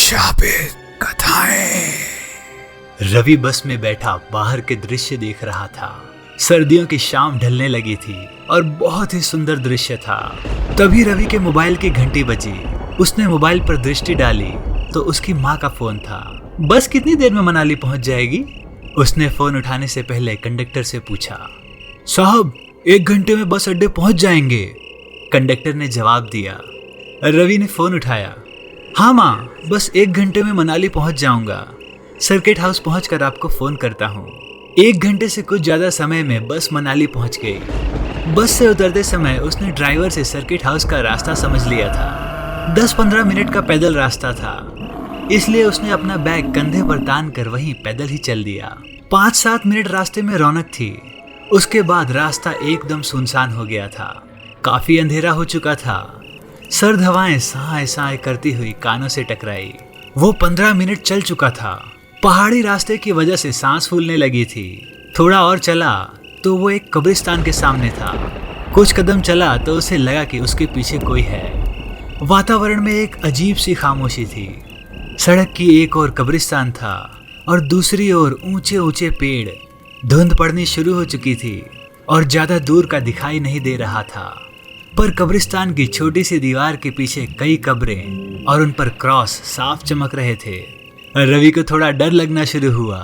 शापित कथाएं। रवि बस में बैठा बाहर के दृश्य देख रहा था। सर्दियों की शाम ढलने लगी थी और बहुत ही सुंदर दृश्य था। तभी रवि के मोबाइल की घंटी बजी। उसने मोबाइल पर दृष्टि डाली तो उसकी माँ का फोन था। बस कितनी देर में मनाली पहुंच जाएगी? उसने फोन उठाने से पहले कंडक्टर से पूछा। साहब, 1 घंटे में बस अड्डे पहुंच जाएंगे, कंडक्टर ने जवाब दिया। रवि ने फोन उठाया। हाँ माँ, बस 1 घंटे में मनाली पहुंच जाऊंगा। सर्किट हाउस पहुंचकर आपको फोन करता हूँ। 1 घंटे से कुछ ज्यादा समय में बस मनाली पहुंच गई। बस से उतरते समय उसने ड्राइवर से सर्किट हाउस का रास्ता समझ लिया था। 10-15 मिनट का पैदल रास्ता था, इसलिए उसने अपना बैग कंधे पर तान कर वहीं पैदल ही चल दिया। 5-7 मिनट रास्ते में रौनक थी। उसके बाद रास्ता एकदम सुनसान हो गया था। काफी अंधेरा हो चुका था। सर्द हवाएं साए साए करती हुई कानों से टकराई। वो 15 मिनट चल चुका था। पहाड़ी रास्ते की वजह से सांस फूलने लगी थी। थोड़ा और चला तो वो एक कब्रिस्तान के सामने था। कुछ कदम चला तो उसे लगा कि उसके पीछे कोई है। वातावरण में एक अजीब सी खामोशी थी। सड़क की एक ओर कब्रिस्तान था और दूसरी ओर ऊंचे ऊंचे पेड़। धुंध पड़नी शुरू हो चुकी थी और ज्यादा दूर का दिखाई नहीं दे रहा था, पर कब्रिस्तान की छोटी सी दीवार के पीछे कई कब्रें और उन पर क्रॉस साफ चमक रहे थे। रवि को थोड़ा डर लगना शुरू हुआ।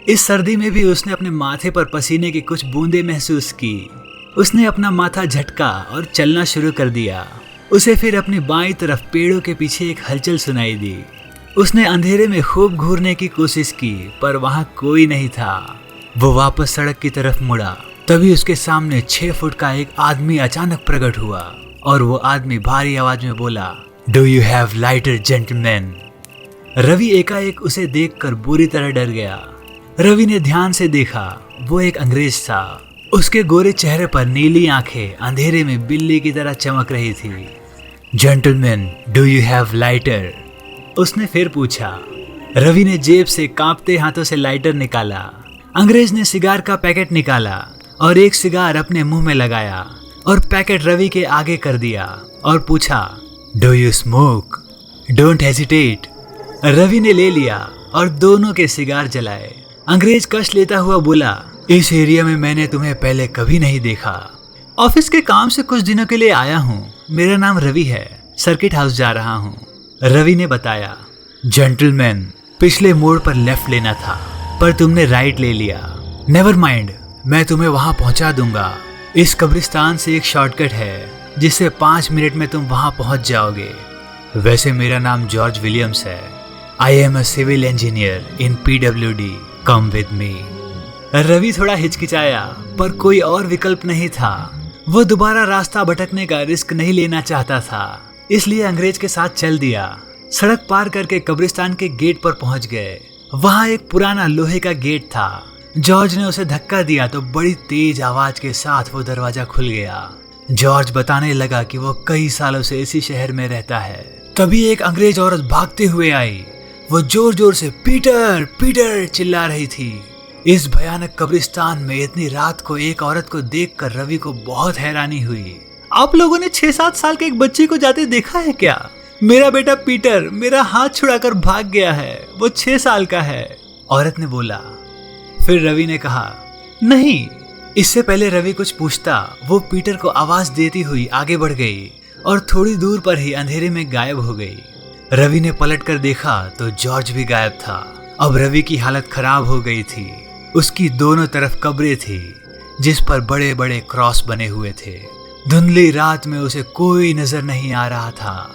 इस सर्दी में भी उसने अपने माथे पर पसीने की कुछ बूंदें महसूस की। उसने अपना माथा झटका और चलना शुरू कर दिया। उसे फिर अपनी बाईं तरफ पेड़ों के पीछे एक हलचल सुनाई दी। उसने अंधेरे में खूब घूरने की कोशिश की, पर वहां कोई नहीं था। वो वापस सड़क की तरफ मुड़ा। तभी उसके सामने 6 फुट का एक आदमी अचानक प्रकट हुआ और वो आदमी भारी आवाज में बोला, do you have lighter gentleman? Ravi एकाएक उसे देखकर बुरी तरह डर गया। रवि ने ध्यान से देखा। वो एक अंग्रेज था। उसके गोरे चेहरे पर नीली आंखें अंधेरे में बिल्ली की तरह चमक रही थी। Gentleman, do you have lighter? उसने फिर पूछा। रवि ने जेब से कांपते हाथों से लाइटर निकाला। अंग्रेज ने सिगार का पैकेट निकाला और एक सिगार अपने मुंह में लगाया और पैकेट रवि के आगे कर दिया और पूछा, do you smoke? Don't hesitate. Ravi ने ले लिया और दोनों के सिगार जलाए। अंग्रेज कश लेता हुआ बोला, इस एरिया में मैंने तुम्हें पहले कभी नहीं देखा। ऑफिस के काम से कुछ दिनों के लिए आया हूँ। मेरा नाम रवि है। सर्किट हाउस जा रहा हूँ, रवि ने बताया। जेंटलमैन, पिछले मोड़ पर लेफ्ट लेना था, पर तुमने राइट ले लिया। नेवर माइंड, मैं तुम्हें वहां पहुंचा दूंगा। इस कब्रिस्तान से एक शॉर्टकट है जिससे 5 मिनट में तुम वहां पहुंच जाओगे। वैसे मेरा नाम जॉर्ज विलियम्स है। I am a civil engineer in PWD। Come with me. Ravi थोड़ा हिचकिचाया, पर कोई और विकल्प नहीं था। वो दोबारा रास्ता भटकने का रिस्क नहीं लेना चाहता था, इसलिए अंग्रेज के साथ चल दिया। सड़क पार करके कब्रिस्तान के गेट पर पहुंच गए। वहां एक पुराना लोहे का गेट था। जॉर्ज ने उसे धक्का दिया तो बड़ी तेज आवाज के साथ वो दरवाजा खुल गया। जॉर्ज बताने लगा कि वो कई सालों से इसी शहर में रहता है। तभी एक अंग्रेज औरत भागते हुए आई। वो जोर जोर से पीटर पीटर चिल्ला रही थी। इस भयानक कब्रिस्तान में इतनी रात को एक औरत को देखकर रवि को बहुत हैरानी हुई। आप लोगों ने 6-7 साल के एक बच्चे को जाते देखा है क्या? मेरा बेटा पीटर मेरा हाथ छुड़ाकर भाग गया है। वो 6 साल का है, औरत ने बोला। फिर रवि ने कहा, नहीं। इससे पहले रवि कुछ पूछता, वो पीटर को आवाज देती हुई आगे बढ़ गई और थोड़ी दूर पर ही अंधेरे में गायब हो गई। रवि ने पलटकर देखा तो जॉर्ज भी गायब था। अब रवि की हालत खराब हो गई थी। उसकी दोनों तरफ कब्रें थी जिस पर बड़े बड़े क्रॉस बने हुए थे। धुंधली रात में उसे कोई नजर नहीं आ रहा था,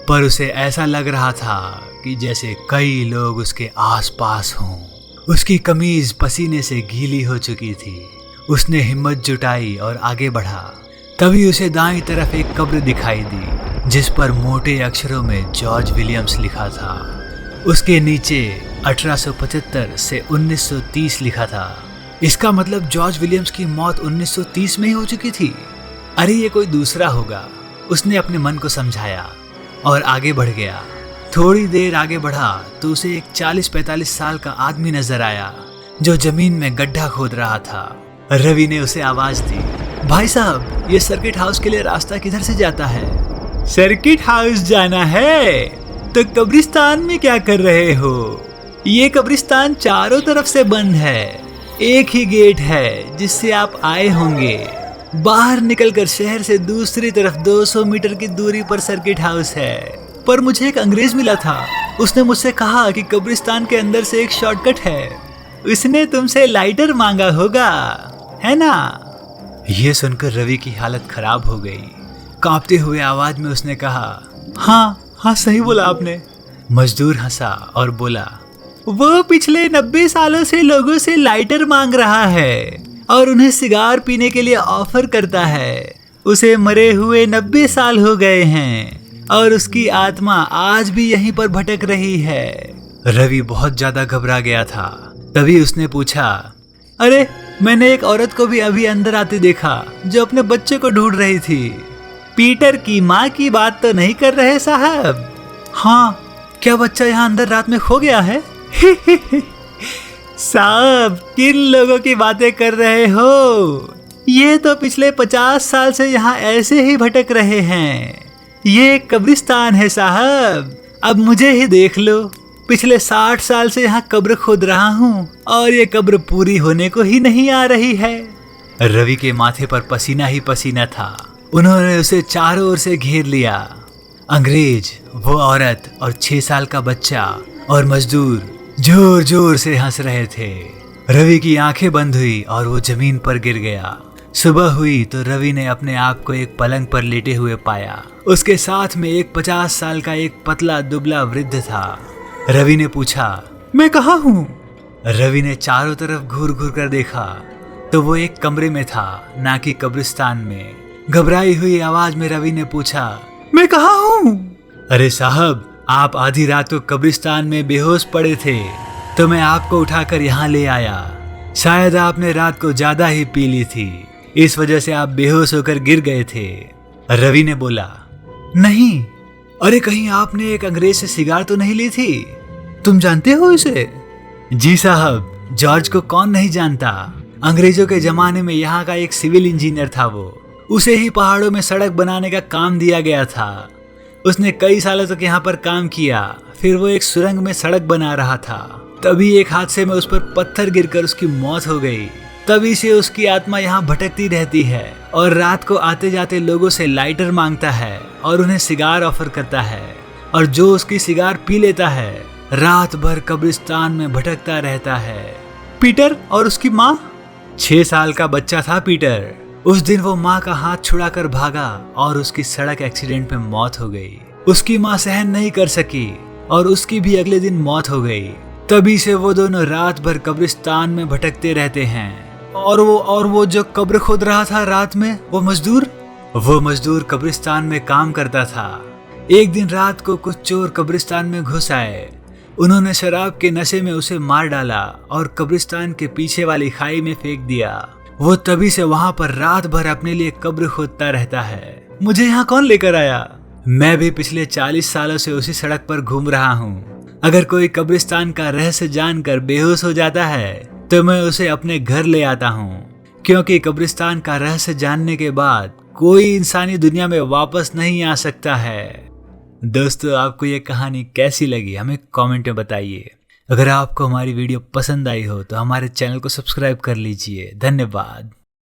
पर उसे ऐसा लग रहा था कि जैसे कई लोग उसके आसपास हों। उसकी कमीज पसीने से गीली हो चुकी थी। उसने हिम्मत जुटाई और आगे बढ़ा। तभी उसे दाईं तरफ एक कब्र दिखाई दी जिस पर मोटे अक्षरों में जॉर्ज विलियम्स लिखा था। उसके नीचे 1875 से 1930 लिखा था। इसका मतलब जॉर्ज विलियम्स की मौत 1930 में ही हो चुकी थी। अरे ये कोई दूसरा होगा, उसने अपने मन को समझाया और आगे बढ़ गया। थोड़ी देर आगे बढ़ा तो उसे एक 40-45 साल का आदमी नजर आया जो जमीन में गड्ढा खोद रहा था। रवि ने उसे आवाज दी, भाई साहब, ये सर्किट हाउस के लिए रास्ता किधर से जाता है? सर्किट हाउस जाना है? तो कब्रिस्तान में क्या कर रहे हो? ये कब्रिस्तान चारों तरफ से बंद है, एक ही गेट है जिससे आप आए होंगे। बाहर निकलकर शहर से दूसरी तरफ 200 मीटर की दूरी पर सर्किट हाउस है। पर मुझे एक अंग्रेज मिला था, उसने मुझसे कहा कि कब्रिस्तान के अंदर से एक शॉर्टकट है। उसने तुमसे लाइटर मांगा होगा, है ना? यह सुनकर रवि की हालत खराब हो गई। कांपते हुए आवाज में उसने कहा, हाँ सही बोला आपने। मजदूर हंसा और बोला, वो पिछले 90 सालों से लोगों से लाइटर मांग रहा है और उन्हें सिगार पीने के लिए ऑफर करता है। उसे मरे हुए 90 साल हो गए हैं और उसकी आत्मा आज भी यहीं पर भटक रही है। रवि बहुत ज्यादा घबरा गया था। तभी उसने पूछा, अरे मैंने एक औरत को भी अभी अंदर आते देखा जो अपने बच्चे को ढूंढ रही थी। पीटर की माँ की बात तो नहीं कर रहे साहब? हाँ, क्या बच्चा यहाँ अंदर रात में खो गया है? साहब, किन लोगों की बातें कर रहे हो? ये तो पिछले 50 साल से यहाँ ऐसे ही भटक रहे हैं। ये कब्रिस्तान है साहब, अब मुझे ही देख लो। पिछले 60 साल से यहाँ कब्र खोद रहा हूँ और ये कब्र पूरी होने को ही नहीं आ रही है। रवि के माथे पर पसीना ही पसीना था। उन्होंने उसे चारों ओर से घेर लिया। अंग्रेज, वो औरत और 6 साल का बच्चा और मजदूर जोर जोर से हंस रहे थे। रवि की आंखें बंद हुई और वो जमीन पर गिर गया। सुबह हुई तो रवि ने अपने आप को एक पलंग पर लेटे हुए पाया। उसके साथ में एक 50 साल का एक पतला दुबला वृद्ध था। रवि ने पूछा, मैं कहाँ हूँ? रवि ने चारों तरफ घूर घूर कर देखा तो वो एक कमरे में था, ना कि कब्रिस्तान में। घबराई हुई आवाज में रवि ने पूछा, मैं कहाँ हूँ? अरे साहब, आप आधी रात को कब्रिस्तान में बेहोश पड़े थे तो मैं आपको उठाकर यहाँ ले आया। शायद आपने रात को ज्यादा ही पी ली थी, इस वजह से आप बेहोश होकर गिर गए थे। रवि ने बोला, नहीं। अरे कहीं आपने एक अंग्रेज से सिगार तो नहीं ली थी? तुम जानते हो इसे? जी साहब, जॉर्ज को कौन नहीं जानता। अंग्रेजों के जमाने में यहाँ का एक सिविल इंजीनियर था। वो उसे ही पहाड़ों में सड़क बनाने का काम दिया गया था। उसने कई सालों तक यहाँ पर काम किया। फिर वो एक सुरंग में सड़क बना रहा था। तभी एक हादसे में उस पर पत्थर गिरकर उसकी मौत हो गई। तभी से उसकी आत्मा यहाँ भटकती रहती है और रात को आते जाते लोगों से लाइटर मांगता है और उन्हें सिगार ऑफर करता है। और जो उसकी सिगार पी लेता है रात भर कब्रिस्तान में भटकता रहता है। पीटर और उसकी माँ? 6 साल का बच्चा था पीटर। उस दिन वो माँ का हाथ छुड़ाकर भागा और उसकी सड़क एक्सीडेंट में मौत हो गई। उसकी माँ सहन नहीं कर सकी और उसकी भी अगले दिन मौत हो गई। तभी से वो दोनों रात भर कब्रिस्तान में भटकते रहते हैं। और वो जो कब्र खोद रहा था रात में, वो मजदूर कब्रिस्तान में काम करता था। एक दिन रात को कुछ चोर कब्रिस्तान में घुस आए। उन्होंने शराब के नशे में उसे मार डाला और कब्रिस्तान के पीछे वाली खाई में फेंक दिया। वो तभी से वहां पर रात भर अपने लिए कब्र खोदता रहता है। मुझे यहाँ कौन लेकर आया? मैं भी पिछले 40 सालों से उसी सड़क पर घूम रहा हूँ। अगर कोई कब्रिस्तान का रहस्य जानकर बेहोश हो जाता है तो मैं उसे अपने घर ले आता हूँ, क्योंकि कब्रिस्तान का रहस्य जानने के बाद कोई इंसानी दुनिया में वापस नहीं आ सकता है। दोस्तों, आपको ये कहानी कैसी लगी हमें कमेंट में बताइए। अगर आपको हमारी वीडियो पसंद आई हो तो हमारे चैनल को सब्सक्राइब कर लीजिए। धन्यवाद।